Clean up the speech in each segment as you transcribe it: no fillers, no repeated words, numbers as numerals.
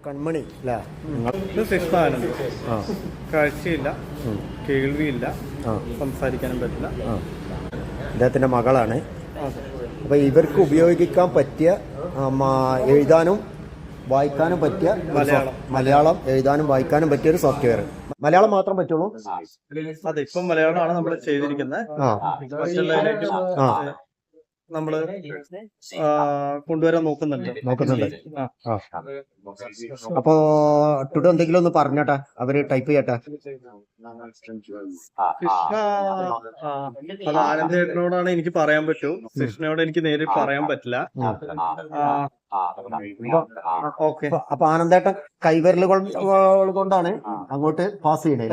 കൺമണി അല്ലേ? കാഴ്ചയില്ല, കേൾവിയില്ല, സംസാരിക്കാനും പറ്റില്ല. അദ്ദേഹത്തിന്റെ മകളാണ്. അപ്പൊ ഇവർക്ക് ഉപയോഗിക്കാൻ പറ്റിയ എഴുതാനും വായിക്കാനും പറ്റിയ മലയാളം എഴുതാനും വായിക്കാനും പറ്റിയ ഒരു സോഫ്റ്റ്വെയർ. മലയാളം മാത്രം പറ്റുള്ളൂ? അതെ, ഇപ്പം മലയാളമാണ് നമ്മൾ ചെയ്തിരിക്കുന്നത്. നമ്മള് കൊണ്ടുവരാൻ നോക്കുന്നുണ്ട്. അപ്പോ ടുഡേ എന്തെങ്കിലും ഒന്ന് പറഞ്ഞാട്ടാ, അവര് ടൈപ്പ് ചെയ്യട്ടെ. അത് ആനന്ദേട്ടനോടാണ് എനിക്ക് പറയാൻ പറ്റൂ, കൃഷ്ണയോട് എനിക്ക് നേരിട്ട് പറയാൻ പറ്റില്ല. ഓക്കെ, അപ്പൊ ആനന്ദേട്ടൻ കൈവിരലുകൾ കൊണ്ടാണ് അങ്ങോട്ട് പാസ് ചെയ്യുന്നത്.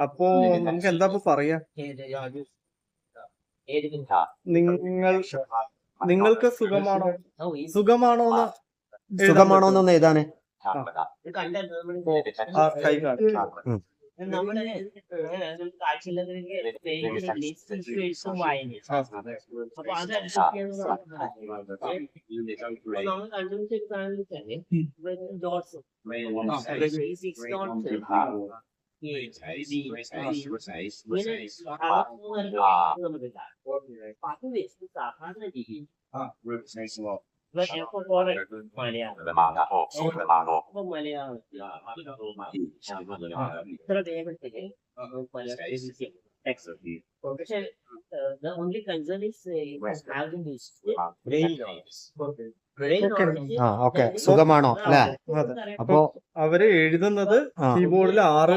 അപ്പോ നമുക്ക് എന്താ പറയാ, നിങ്ങൾക്ക് സുഖമാണോന്ന് എഴുതാന് നമ്മുടെ അപ്പൊ the only concern is having this സുഖമാണോ അല്ലെ? അപ്പൊ അവര് എഴുതുന്നത് കീബോർഡിൽ 6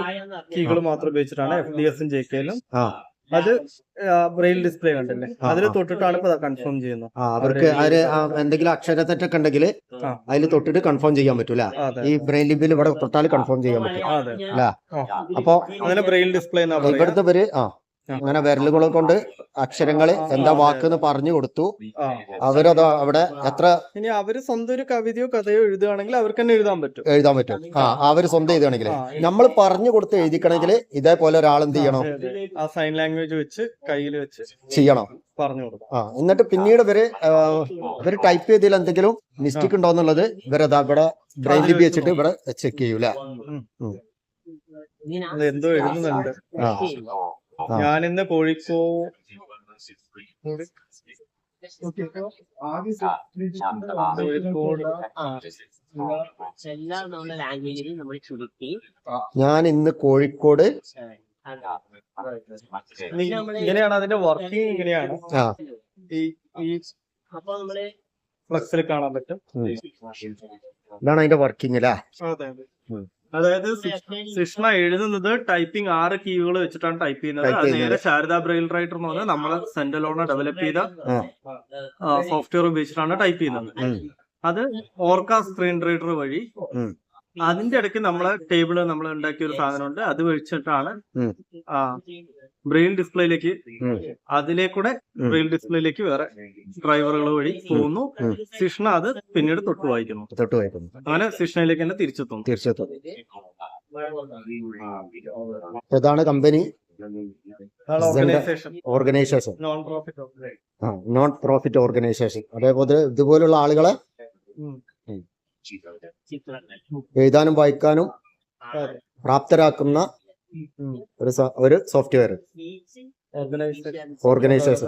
കീകൾ മാത്രം ഉപയോഗിച്ചിട്ടാണ്, FDS-ഉം JK-ലും. അത് ബ്രെയിൽ ഡിസ്പ്ലേ കണ്ടില്ലേ, അതിൽ തൊട്ടിട്ടാണ് ഇപ്പൊ കൺഫേം ചെയ്യുന്നത്. അവർക്ക് എന്തെങ്കിലും അക്ഷരത്തെറ്റൊക്കെ ഉണ്ടെങ്കിൽ അതിൽ തൊട്ടിട്ട് കൺഫേം ചെയ്യാൻ പറ്റൂല. ഈ ബ്രെയിൽ ലിപിയിൽ ഇവിടെ തൊട്ടാൽ കൺഫേം ചെയ്യാൻ പറ്റും അല്ല? അപ്പൊ അങ്ങനെ ബ്രെയിൽ ഡിസ്പ്ലേ ഇവിടുത്തെ പേര് അങ്ങനെ വിരലുകളെ കൊണ്ട് അക്ഷരങ്ങള് എന്താ വാക്കെന്ന് പറഞ്ഞു കൊടുത്തു. അവരത് അവിടെ എത്ര ഇനി അവര് സ്വന്തം ഒരു കവിതയോ കഥയോ എഴുതുകയാണെങ്കിൽ അവർക്ക് തന്നെ എഴുതാൻ പറ്റും. അവര് സ്വന്തം എഴുതുകയാണെങ്കിൽ നമ്മൾ പറഞ്ഞു കൊടുത്ത് എഴുതിക്കണമെങ്കിൽ ഇതേപോലെ ഒരാൾ എന്ത് ചെയ്യണം? ആ സൈൻ ലാംഗ്വേജ് വെച്ച് കയ്യിൽ വെച്ച് ചെയ്യണം, പറഞ്ഞു കൊടുക്കും. എന്നിട്ട് പിന്നീട് ഇവര് ടൈപ്പ് ചെയ്തതിൽ എന്തെങ്കിലും മിസ്റ്റേക്ക് ഉണ്ടോ എന്നുള്ളത് ഇവരതാ ഇവിടെ ബ്രെയിൽ ലിപി വെച്ചിട്ട് ഇവിടെ ചെക്ക് ചെയ്യൂല. എന്തോ എഴുതുന്നുണ്ട്. ഞാനിന്ന് കോഴിക്കോട് ഇങ്ങനെയാണ് അതിന്റെ വർക്കിംഗ്. ഇങ്ങനെയാണ് ഈ ഫ്ലക്സിൽ കാണാൻ പറ്റും. ഇതാണ് അതിന്റെ വർക്കിംഗ് അല്ലേ? അതായത് കൃഷ്ണ എഴുതുന്നത് ടൈപ്പിംഗ് 6 കീകൾ വെച്ചിട്ടാണ് ടൈപ്പ് ചെയ്യുന്നത്. അത് നേരെ ശാരദ ബ്രെയിൽ റൈറ്റർ എന്ന് പറഞ്ഞാൽ നമ്മള് സെന്റലോണ ഡെവലപ്പ് ചെയ്ത സോഫ്റ്റ്വെയർ ഉപയോഗിച്ചിട്ടാണ് ടൈപ്പ് ചെയ്യുന്നത്. അത് ഓർക്ക സ്ക്രീൻ റീഡർ വഴി അതിന്റെ ഇടയ്ക്ക് നമ്മളെ ടേബിള് നമ്മൾ ഉണ്ടാക്കിയ ഒരു സാധനമുണ്ട്. അത് വെച്ചിട്ടാണ് ബ്രെയിൽ ഡിസ്പ്ലേയിലേക്ക്, അതിലേക്കൂടെ ബ്രെയിൽ ഡിസ്പ്ലേയിലേക്ക് വേറെ ഡ്രൈവറുകൾ വഴി പോകുന്നു. കൃഷ്ണ അത് പിന്നീട് തൊട്ട് വായിക്കുന്നു. അങ്ങനെ കൃഷ്ണയിലേക്ക് തന്നെ തിരിച്ചെത്തുന്നു. ഏതാണ് company? Organisation, non profit organisation. അതേപോലെ ഇതുപോലുള്ള ആളുകളെ എഴുതാനും വായിക്കാനും പ്രാപ്തരാക്കുന്ന ഒരു സോഫ്റ്റ്വെയർ ഓർഗനൈസേഷൻ.